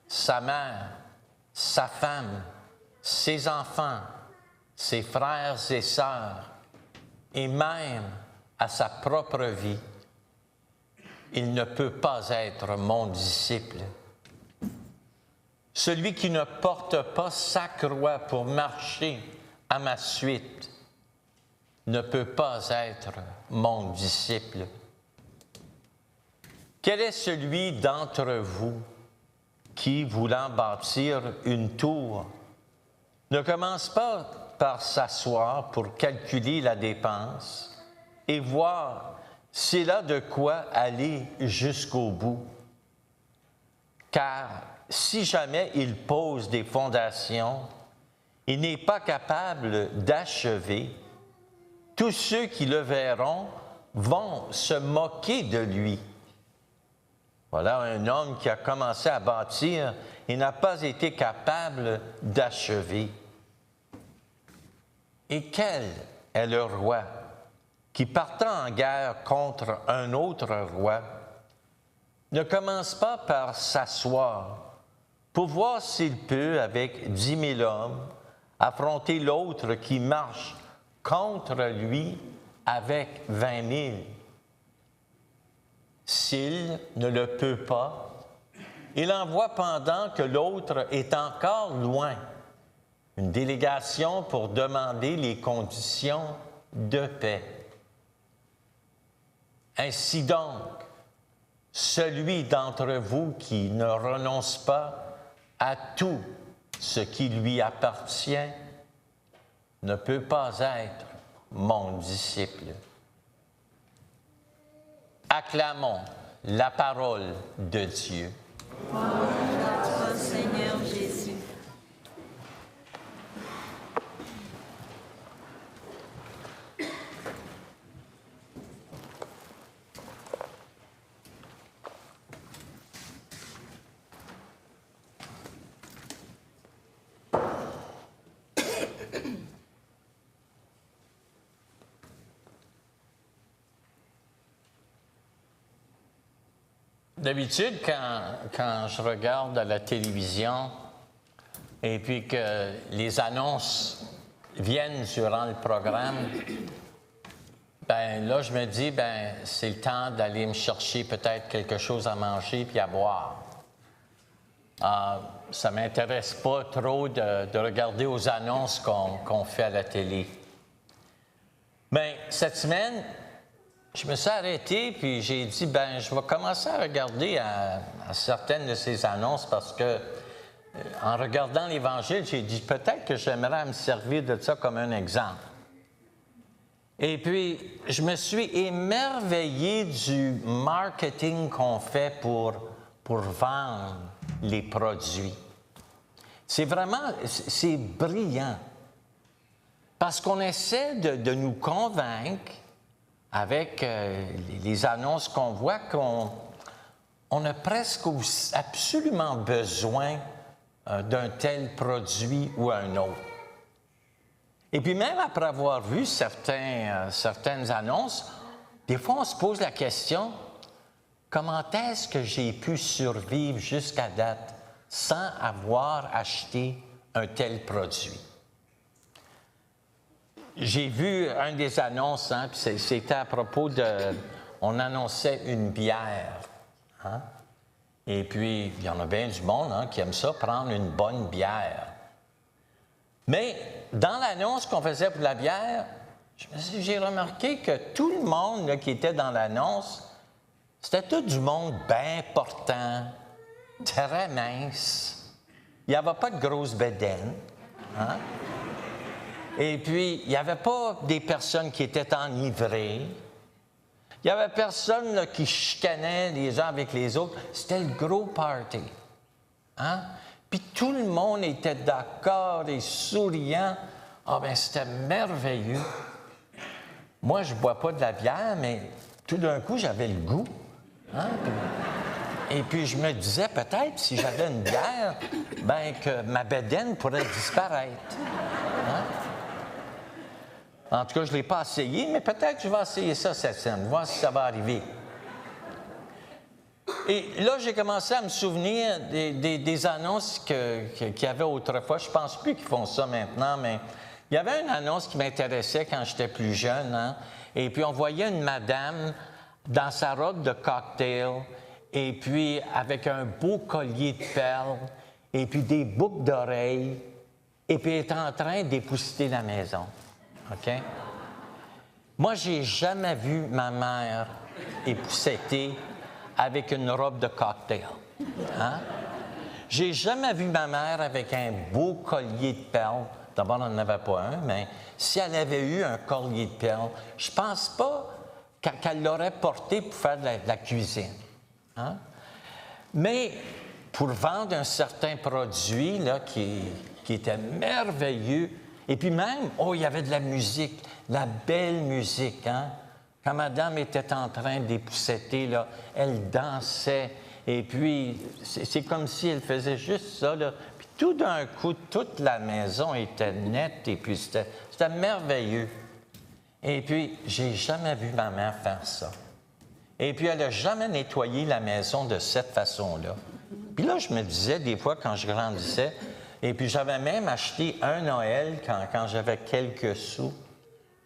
sa mère, sa femme, ses enfants, ses frères et sœurs, et même à sa propre vie, il ne peut pas être mon disciple. Celui qui ne porte pas sa croix pour marcher à ma suite ne peut pas être mon disciple. Quel est celui d'entre vous qui, voulant bâtir une tour, ne commence pas par s'asseoir pour calculer la dépense et voir s'il a de quoi aller jusqu'au bout? Car si jamais il pose des fondations, il n'est pas capable d'achever. Tous ceux qui le verront vont se moquer de lui. Voilà un homme qui a commencé à bâtir et n'a pas été capable d'achever. Et quel est le roi qui, partant en guerre contre un autre roi, ne commence pas par s'asseoir pour voir s'il peut, avec 10 000 hommes, affronter l'autre qui marche contre lui avec 20 000. S'il ne le peut pas, il envoie pendant que l'autre est encore loin une délégation pour demander les conditions de paix. Ainsi donc, celui d'entre vous qui ne renonce pas à tout ce qui lui appartient ne peut pas être mon disciple. Acclamons la parole de Dieu. Gloire à toi, Seigneur Jésus. D'habitude, quand je regarde à la télévision et puis que les annonces viennent durant le programme, ben là, je me dis, ben c'est le temps d'aller me chercher peut-être quelque chose à manger puis à boire. Ça ne m'intéresse pas trop de regarder aux annonces qu'on fait à la télé. Mais cette semaine, je me suis arrêté, puis j'ai dit, ben je vais commencer à regarder à certaines de ces annonces parce que, en regardant l'Évangile, j'ai dit, peut-être que j'aimerais me servir de ça comme un exemple. Et puis, je me suis émerveillé du marketing qu'on fait pour vendre les produits. C'est brillant. Parce qu'on essaie de nous convaincre avec les annonces qu'on voit, qu'on a presque absolument besoin d'un tel produit ou un autre. Et puis même après avoir vu certaines annonces, des fois on se pose la question, comment est-ce que j'ai pu survivre jusqu'à date sans avoir acheté un tel produit? J'ai vu une des annonces, hein, puis c'était à propos on annonçait une bière. Hein? Et puis, il y en a bien du monde hein, qui aime ça, prendre une bonne bière. Mais dans l'annonce qu'on faisait pour la bière, j'ai remarqué que tout le monde là, qui était dans l'annonce, c'était tout du monde bien portant, très mince. Il n'y avait pas de grosses bédaines. Hein? Et puis, il n'y avait pas des personnes qui étaient enivrées. Il n'y avait personne là, qui chicanait les uns avec les autres. C'était le gros party. Hein? Puis tout le monde était d'accord et souriant. Ah bien, c'était merveilleux. Moi, je ne bois pas de la bière, mais tout d'un coup, j'avais le goût. Hein? Et puis, je me disais, peut-être, si j'avais une bière, bien que ma bédaine pourrait disparaître. Hein? En tout cas, je ne l'ai pas essayé, mais peut-être que je vais essayer ça cette semaine, voir si ça va arriver. Et là, j'ai commencé à me souvenir des annonces qu'il y avait autrefois. Je ne pense plus qu'ils font ça maintenant, mais il y avait une annonce qui m'intéressait quand j'étais plus jeune. Hein? Et puis, on voyait une madame dans sa robe de cocktail, et puis avec un beau collier de perles, et puis des boucles d'oreilles, et puis elle est en train d'épousseter la maison. OK? Moi, j'ai jamais vu ma mère épousseter avec une robe de cocktail. Hein? J'ai jamais vu ma mère avec un beau collier de perles. D'abord, elle n'en avait pas un, mais si elle avait eu un collier de perles, je pense pas qu'elle l'aurait porté pour faire de la cuisine. Hein? Mais pour vendre un certain produit là, qui était merveilleux, et puis même, il y avait de la musique, la belle musique. Hein? Quand madame était en train d'épousseter, là, elle dansait, et puis c'est comme si elle faisait juste ça, là. Puis tout d'un coup, toute la maison était nette, et puis c'était merveilleux. Et puis, j'ai jamais vu ma mère faire ça. Et puis, elle n'a jamais nettoyé la maison de cette façon-là. Puis là, je me disais, des fois, quand je grandissais, et puis j'avais même acheté un Noël quand j'avais quelques sous.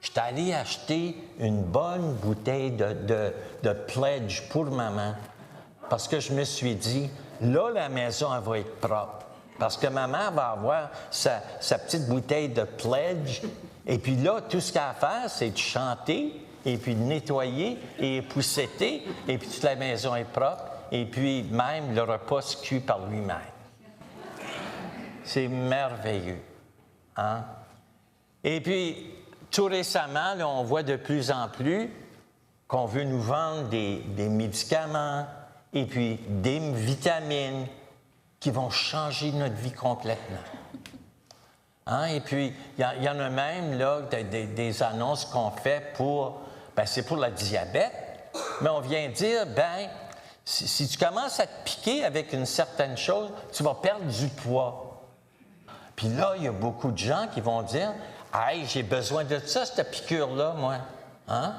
J'étais allé acheter une bonne bouteille de Pledge pour maman. Parce que je me suis dit, là, la maison, elle va être propre. Parce que maman va avoir sa petite bouteille de Pledge. Et puis là, tout ce qu'elle a à faire, c'est de chanter, et puis de nettoyer, et épousseter, et puis toute la maison est propre, et puis même le repas se cuit par lui-même. C'est merveilleux. Hein? Et puis, tout récemment, là, on voit de plus en plus qu'on veut nous vendre des médicaments, et puis des vitamines qui vont changer notre vie complètement. Hein? Et puis, il y en a même là, des annonces qu'on fait pour, c'est pour le diabète, mais on vient dire, si tu commences à te piquer avec une certaine chose, tu vas perdre du poids. Puis là, il y a beaucoup de gens qui vont dire, hey, j'ai besoin de ça, cette piqûre-là, moi. Hein?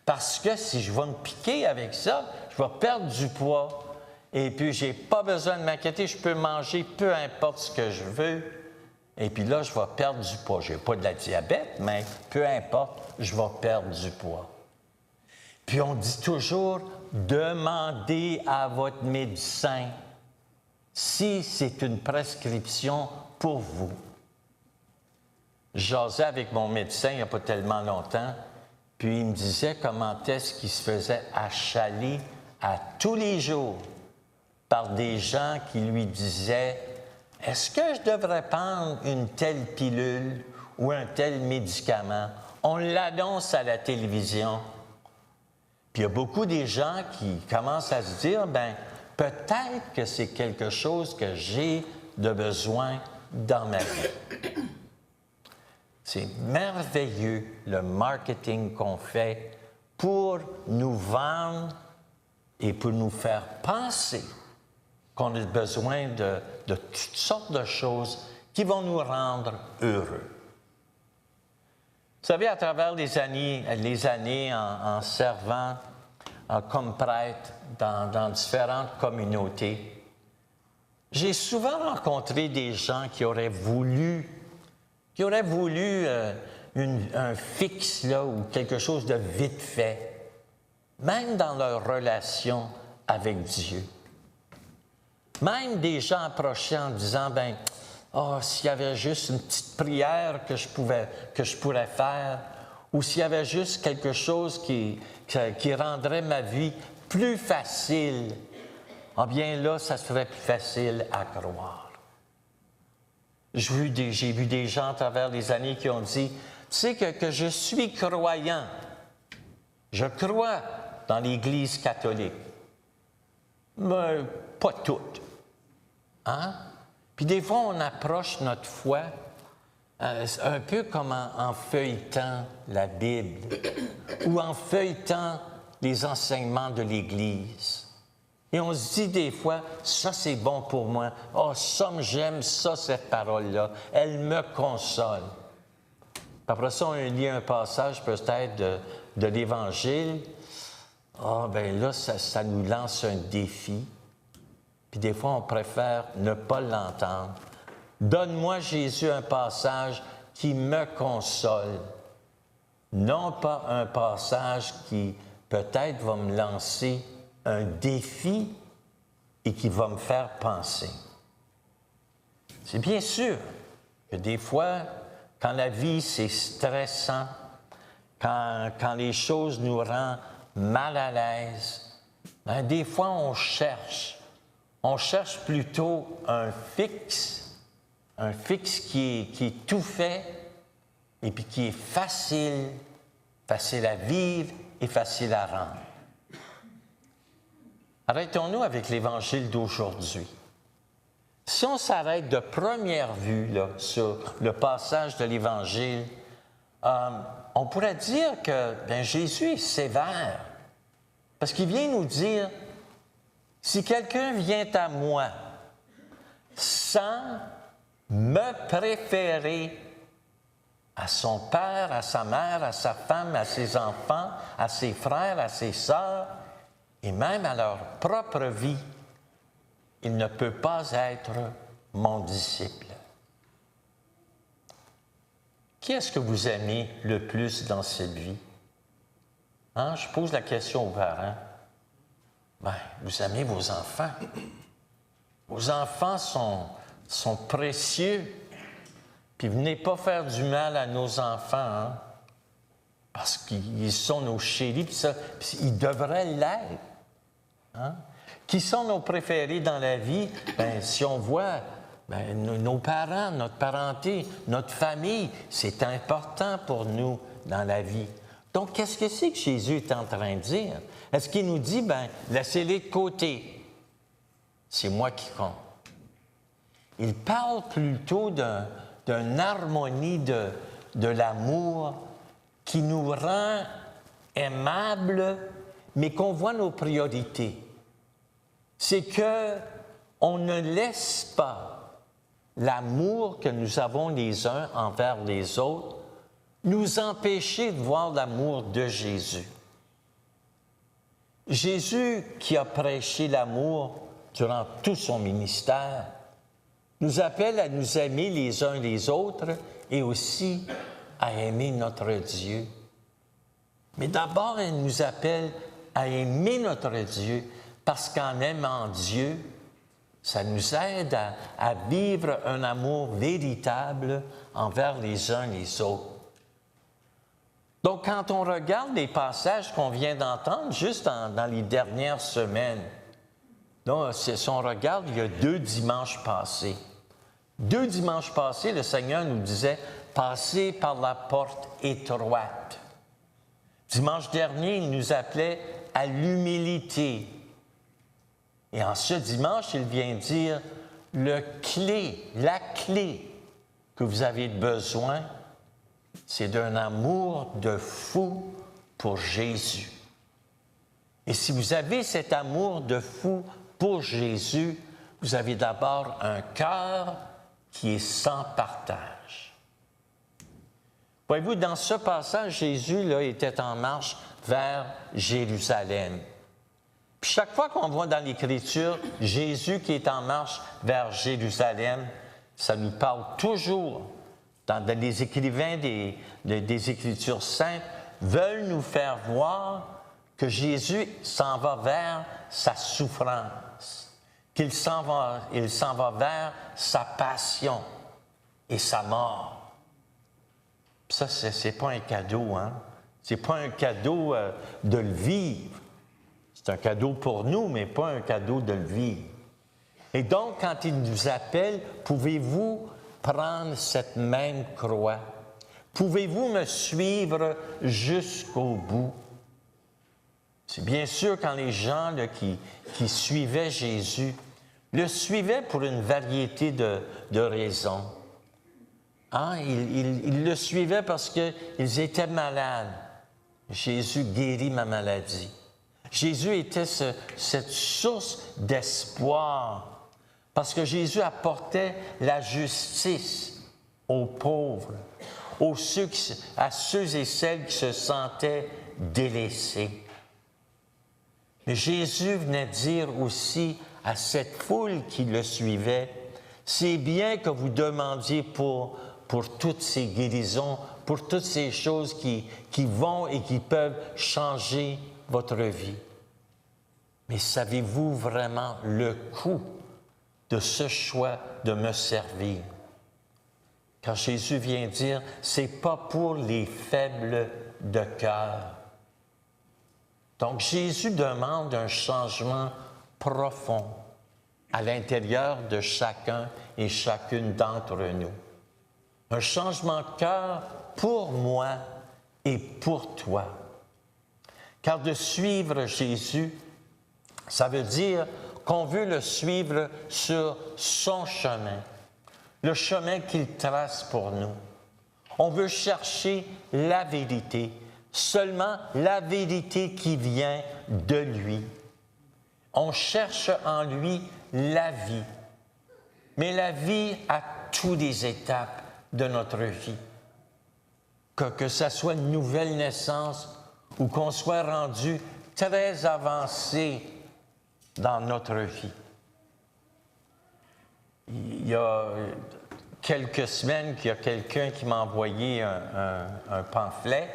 Parce que si je vais me piquer avec ça, je vais perdre du poids. Et puis, je n'ai pas besoin de m'inquiéter, je peux manger peu importe ce que je veux. Et puis là, je vais perdre du poids. Je n'ai pas de la diabète, mais peu importe, je vais perdre du poids. Puis on dit toujours, demandez à votre médecin si c'est une prescription pour vous. Je jasais avec mon médecin il n'y a pas tellement longtemps, puis il me disait comment est-ce qu'il se faisait achaler à tous les jours par des gens qui lui disaient « Est-ce que je devrais prendre une telle pilule ou un tel médicament? » On l'annonce à la télévision. Puis il y a beaucoup des gens qui commencent à se dire « peut-être que c'est quelque chose que j'ai de besoin dans ma vie. » C'est merveilleux le marketing qu'on fait pour nous vendre et pour nous faire penser qu'on a besoin de toutes sortes de choses qui vont nous rendre heureux. Vous savez, à travers les années en servant comme prêtre dans différentes communautés, j'ai souvent rencontré des gens qui auraient voulu un fixe là, ou quelque chose de vite fait, même dans leur relation avec Dieu. Même des gens approchés en disant, s'il y avait juste une petite prière que je pourrais faire, ou s'il y avait juste quelque chose qui rendrait ma vie plus facile, bien là, ça serait plus facile à croire. J'ai vu des gens à travers les années qui ont dit, tu sais que je suis croyant, je crois dans l'Église catholique, mais pas toutes. Hein? Puis des fois, on approche notre foi un peu comme en feuilletant la Bible ou en feuilletant les enseignements de l'Église. Et on se dit des fois, ça c'est bon pour moi. Ça j'aime ça, cette parole-là. Elle me console. Puis après ça, on lit un passage peut-être de l'Évangile. Ah, bien là, ça nous lance un défi. Puis des fois, on préfère ne pas l'entendre. Donne-moi, Jésus, un passage qui me console. Non pas un passage qui peut-être va me lancer un défi et qui va me faire penser. C'est bien sûr que des fois, quand la vie, c'est stressant, quand les choses nous rendent mal à l'aise, bien, des fois, on cherche plutôt un fixe qui est tout fait et puis qui est facile à vivre et facile à rendre. Arrêtons-nous avec l'Évangile d'aujourd'hui. Si on s'arrête de première vue là, sur le passage de l'Évangile, on pourrait dire que Jésus est sévère parce qu'il vient nous dire, si quelqu'un vient à moi sans me préférer à son père, à sa mère, à sa femme, à ses enfants, à ses frères, à ses sœurs, et même à leur propre vie, il ne peut pas être mon disciple. Qui est-ce que vous aimez le plus dans cette vie? Hein? Je pose la question aux parents. Bien, vous aimez vos enfants. Vos enfants sont précieux. Puis venez pas faire du mal à nos enfants, hein? Parce qu'ils sont nos chéris, puis ils devraient l'être. Hein? Qui sont nos préférés dans la vie? Bien, si on voit nos parents, notre parenté, notre famille, c'est important pour nous dans la vie. Donc, qu'est-ce que c'est que Jésus est en train de dire? Est-ce qu'il nous dit, laissez-les de côté, c'est moi qui compte? Il parle plutôt d'une harmonie de l'amour qui nous rend aimables, mais qu'on voit nos priorités. C'est qu'on ne laisse pas l'amour que nous avons les uns envers les autres nous empêcher de voir l'amour de Jésus. Jésus, qui a prêché l'amour durant tout son ministère, nous appelle à nous aimer les uns les autres et aussi à aimer notre Dieu. Mais d'abord, il nous appelle à aimer notre Dieu parce qu'en aimant Dieu, ça nous aide à vivre un amour véritable envers les uns les autres. Donc, quand on regarde les passages qu'on vient d'entendre juste dans les dernières semaines, donc, si on regarde, il y a 2 dimanches passés. 2 dimanches passés, le Seigneur nous disait « Passez par la porte étroite ». Dimanche dernier, il nous appelait à l'humilité. Et en ce dimanche, il vient dire « la clé que vous avez besoin, c'est d'un amour de fou pour Jésus. » Et si vous avez cet amour de fou pour Jésus, vous avez d'abord un cœur qui est sans partage. Voyez-vous, dans ce passage, Jésus là, était en marche vers Jérusalem. Puis chaque fois qu'on voit dans l'Écriture Jésus qui est en marche vers Jérusalem, ça nous parle toujours, dans les écrivains des Écritures saintes, veulent nous faire voir que Jésus s'en va vers sa souffrance, qu'il s'en va vers sa passion et sa mort. Puis ça, c'est pas un cadeau, hein? C'est pas un cadeau de le vivre. C'est un cadeau pour nous, mais pas un cadeau de le vivre. Et donc, quand il nous appelle, pouvez-vous prendre cette même croix? Pouvez-vous me suivre jusqu'au bout? C'est bien sûr quand les gens là, qui suivaient Jésus le suivaient pour une variété de raisons. Hein? Ils le suivaient parce qu'ils étaient malades. Jésus guérit ma maladie. Jésus était cette source d'espoir parce que Jésus apportait la justice aux pauvres, à ceux et celles qui se sentaient délaissés. Mais Jésus venait dire aussi à cette foule qui le suivait, c'est bien que vous demandiez pour toutes ces guérisons, pour toutes ces choses qui vont et qui peuvent changer votre vie. Mais savez-vous vraiment le coût de ce choix de me servir? Car Jésus vient dire, c'est pas pour les faibles de cœur. Donc Jésus demande un changement profond à l'intérieur de chacun et chacune d'entre nous. Un changement de cœur pour moi et pour toi. Car de suivre Jésus, ça veut dire qu'on veut le suivre sur son chemin, le chemin qu'il trace pour nous. On veut chercher la vérité, seulement la vérité qui vient de lui. On cherche en lui la vie, mais la vie à toutes les étapes de notre vie. Que ça soit une nouvelle naissance ou qu'on soit rendu très avancé dans notre vie. Il y a quelques semaines qu'il y a quelqu'un qui m'a envoyé un pamphlet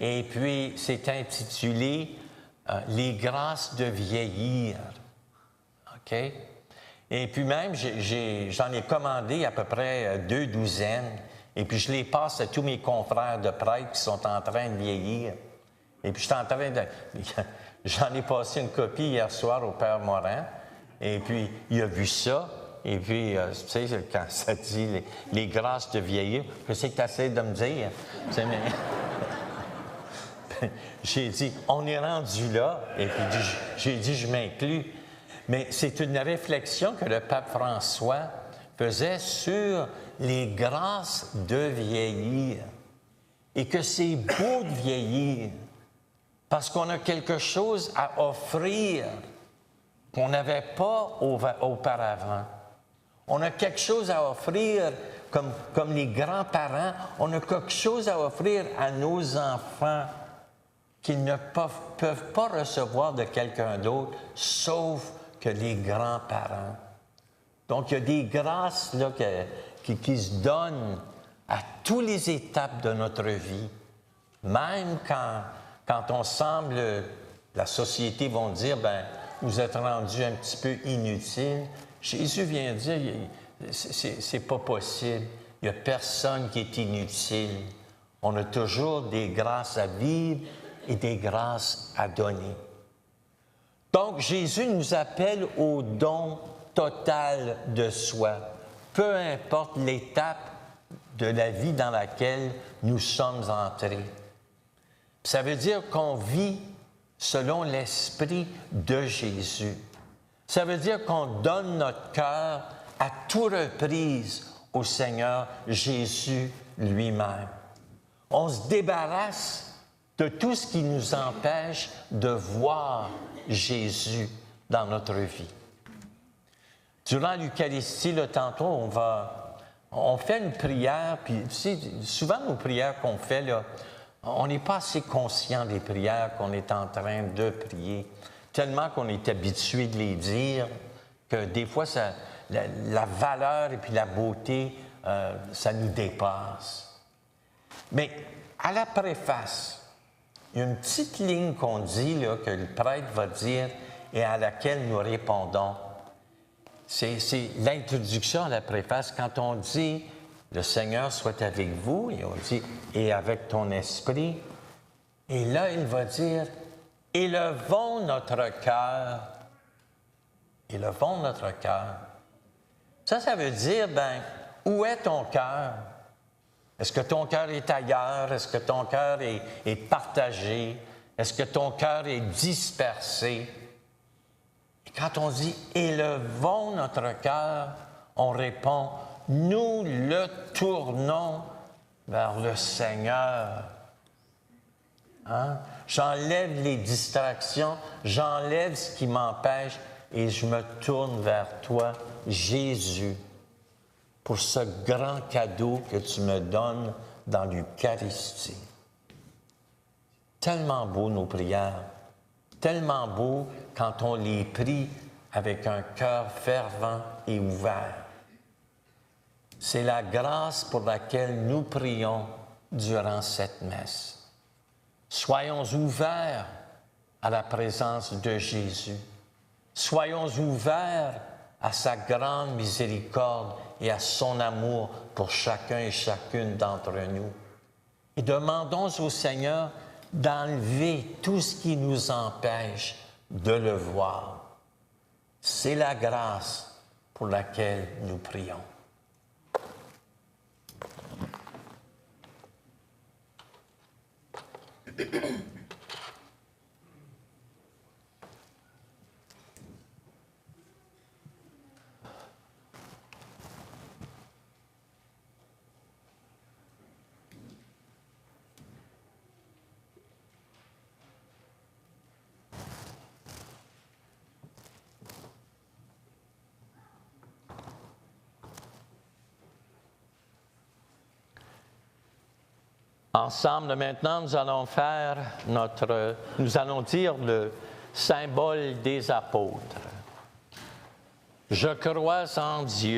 et puis c'est intitulé « Les grâces de vieillir ». OK? Et puis même, j'en ai commandé à peu près 2 douzaines et puis je les passe à tous mes confrères de prêtres qui sont en train de vieillir. Et puis j'en ai passé une copie hier soir au Père Morin et puis il a vu ça. Et puis, tu sais, quand ça dit les grâces de vieillir, qu'est-ce que tu essaies de me dire? J'ai dit, on est rendu là. Et puis, j'ai dit, je m'inclus. Mais c'est une réflexion que le pape François faisait sur les grâces de vieillir. Et que c'est beau de vieillir. Parce qu'on a quelque chose à offrir qu'on n'avait pas auparavant. On a quelque chose à offrir, comme les grands-parents, on a quelque chose à offrir à nos enfants qu'ils ne peuvent pas recevoir de quelqu'un d'autre, sauf que les grands-parents. Donc, il y a des grâces là, qui se donnent à toutes les étapes de notre vie. Même quand on semble, la société va dire, bien, vous êtes rendu un petit peu inutile. Jésus vient dire, c'est pas possible. Il n'y a personne qui est inutile. On a toujours des grâces à vivre et des grâces à donner. Donc, Jésus nous appelle au don total de soi, peu importe l'étape de la vie dans laquelle nous sommes entrés. Ça veut dire qu'on vit selon l'esprit de Jésus. Ça veut dire qu'on donne notre cœur à toute reprise au Seigneur Jésus lui-même. On se débarrasse de tout ce qui nous empêche de voir Jésus dans notre vie. Durant l'Eucharistie, là, tantôt, on fait une prière, puis tu sais, souvent nos prières qu'on fait, là, on n'est pas assez conscient des prières qu'on est en train de prier. Tellement qu'on est habitué de les dire, que des fois, la valeur et puis la beauté, ça nous dépasse. Mais à la préface, il y a une petite ligne qu'on dit, là, que le prêtre va dire et à laquelle nous répondons. C'est l'introduction à la préface. Quand on dit « Le Seigneur soit avec vous », et on dit « Et avec ton esprit », et là, il va dire « Élevons notre cœur ». Élevons notre cœur. Ça veut dire, ben, où est ton cœur? Est-ce que ton cœur est ailleurs? Est-ce que ton cœur est partagé? Est-ce que ton cœur est dispersé? Et quand on dit « élevons notre cœur », on répond « nous le tournons vers le Seigneur ». Hein? J'enlève les distractions, j'enlève ce qui m'empêche et je me tourne vers toi, Jésus, pour ce grand cadeau que tu me donnes dans l'Eucharistie. Tellement beau nos prières. tellement beaux quand on les prie avec un cœur fervent et ouvert. C'est la grâce pour laquelle nous prions durant cette messe. Soyons ouverts à la présence de Jésus. Soyons ouverts à sa grande miséricorde et à son amour pour chacun et chacune d'entre nous. Et demandons au Seigneur d'enlever tout ce qui nous empêche de le voir. C'est la grâce pour laquelle nous prions. Ensemble, maintenant, nous allons dire le symbole des apôtres. Je crois en Dieu,